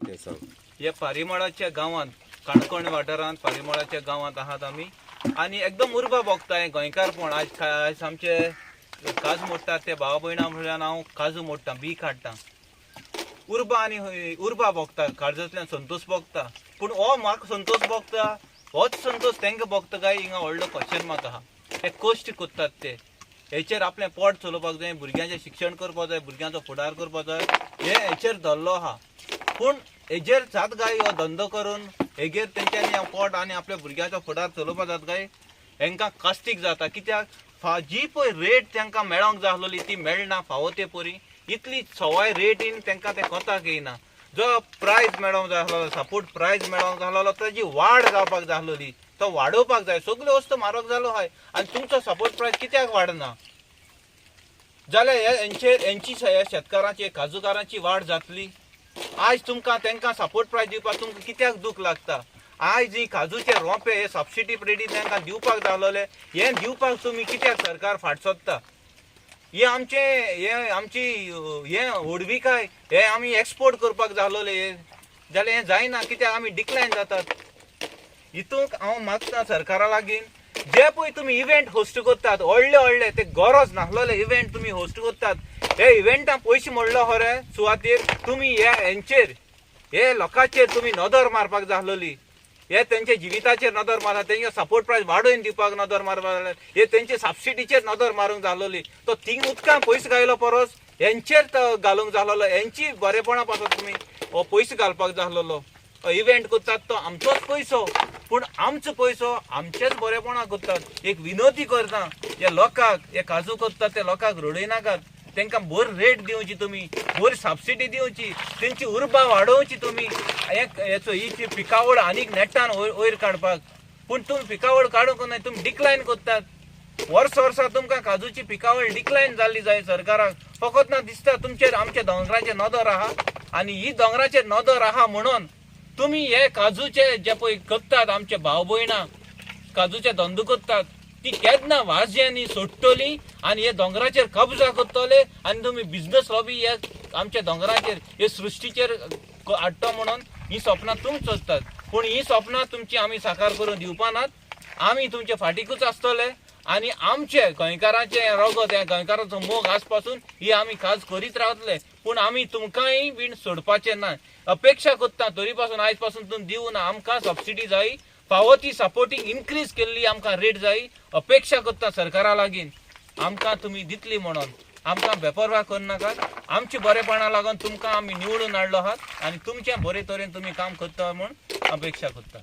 ते सांग. या परिमळाच्या गावात काणकोण वाठारांत परिमळाच्या गावात आहात आमी आणि एकदम उर्बा भोगताय गोंयकारपण. आज आमचे काजू मोडटात ते भावा भयणां म्हणल्यार हांव काजू मोडटा, बी काडटा. उर्बा आनी उर्बा भोगता, काळजांतल्यान संतोष भोगता. पूण हो म्हाका संतोष भोगता, होच संतोष तांकां भोगता काय, हिंगा व्हडलो क्वेश्चन मार्क आहा. ते कश्ट कोत्तात ते, हेचेर आपलें पोट चलोवपाक जाय, भुरग्यांचें शिक्षण करपाक जाय, भुरग्यांचो फुडार करपाक जाय, हेचेर धरलो आहा. पूण हेजेर जात काय हो धंदो करून हेजेर तेंच्यांनी पोट आनी आपल्या भुरग्यांचो फुडार चलोवपाक जाता काय, हेंकां कास्तीक जाता. कित्याक जी पळय रेट तांकां मेळोंक जाय आसलोली ती मेळना फावो ते परी. इतली सवाय रेटीन तांकां ते कोताक येयना. जो प्रायज मेळोंक जाय आसलो, सपोर्ट प्रायज मेळोंक जाय आसलो, ताजी वाड जावपाक जाय आसलोली, तो वाडोवपाक जाय. सगल्यो वस्तू म्हारग जालो आहाय आनी तुमचो सपोर्ट प्रायज कित्याक वाडना जाल्यार हेंची शेतकारांची काजूकारांची वाड जातली. आज तुमकां तांकां सपोर्ट प्रायज दिवपाक तुमकां कित्याक दूख लागता. आज ही काजूचे रोंपे हे सबसिडी रेटी तांकां दिवपाक जाय आसलोले, हें दिवपाक तुमी कित्याक सरकार फाट सरता. हे आमची हे ओडविकाय हे आमी एक्सपोर्ट करपाक जाय आसलोले, जाल्यार हें जायना. कित्याक आमी डिक्लायन जातात. हितूंक हांव मागता सरकारा लागीं, जे पळय तुमी इव्हेंट होस्ट करतात व्हडले ते गरज नासलेले इव्हेंट तुमी होस्ट करतात, हे इव्हेंटां पयशे मोडलो खरे सुवातेर तुमी हेंचेर हे लोकांचेर तुमी नदर मारपाक जाय आसलोली. हे तेंचे जिविताचेर नदर मारता, तेंचे सपोर्ट प्रायज वाडोवन दिवपाक नदर मारपाक जाय, हे तेंचे सबसिडीचेर नदर मारूंक जाय आसलोली. तो तीन उदकां पयशे घायलो परस हेंचेर तो घालूंक जाय आसलो. हेंची बरेपणा पासून तुमी हो पयसो घालपाक जाय आसलो. इव्हेंट करतात तो आमचोच पयसो, पूण आमचो पयसो आमचेच बरेपणा करतात. एक विनोदी करता हे लोकांक, हे काजू करतात ते लोकांक रडयनाकात. तांकां बरी रेट दिवची, तुमी बरी सबसिडी दिवची, तेंची उर्बा वाडोवची. तुमी ही पिकावळ आनीक नेटान वयर काडपाक, पूण तुमी पिकावळ काडूंक ना, तुमी डिक्लायन करतात. वर्सा तुमकां काजूची पिकावळ डिक्लायन जाल्ली जाय सरकाराक. फकत ना दिसता तुमचेर आमच्या दोंगराचेर नदर आहा, आनी ही दोंगराचेर नदर आहा म्हणून तुमी हे काजूचे जे पळय करतात, आमचे भाव भयणां काजूचे धंदो करतात, ती केन्ना वाजयांनी सोडटली आनी हे दोंगराचेर कब्जा करतले आनी तुमी बिझनस लॉबी हे आमच्या दोंगराचेर हे सृश्टीचेर हाडटा म्हणून ही स्वप्नां तुमी सोदतात. पूण ही स्वप्नां तुमची आमी साकार करून दिवपानात. आमी तुमचे फाटीकूच आसतले आनी आमचे गोंयकारांचे रगत, हे गोंयकारांचो मोग आज पासून ही आमी काज करीत रावतले. पूण आमी तुमकांय बीन सोडपाचें ना. अपेक्षा करता तरी पासून आयज पासून तुमी दिवं ना. आमकां सबसिडी जाय, फावो ती सपोर्टींग इन्क्रीज केल्ली आमकां रेट जाय. अपेक्षा करता सरकारा लागीं आमकां तुमी दितली म्हणून. आमकां बेपरवा करनाकात. आमचे बरेपणा लागून तुमकां आमी निवडून हाडलो आहात आनी तुमचे बरे तरेन तुमी काम करता म्हूण अपेक्षा करता.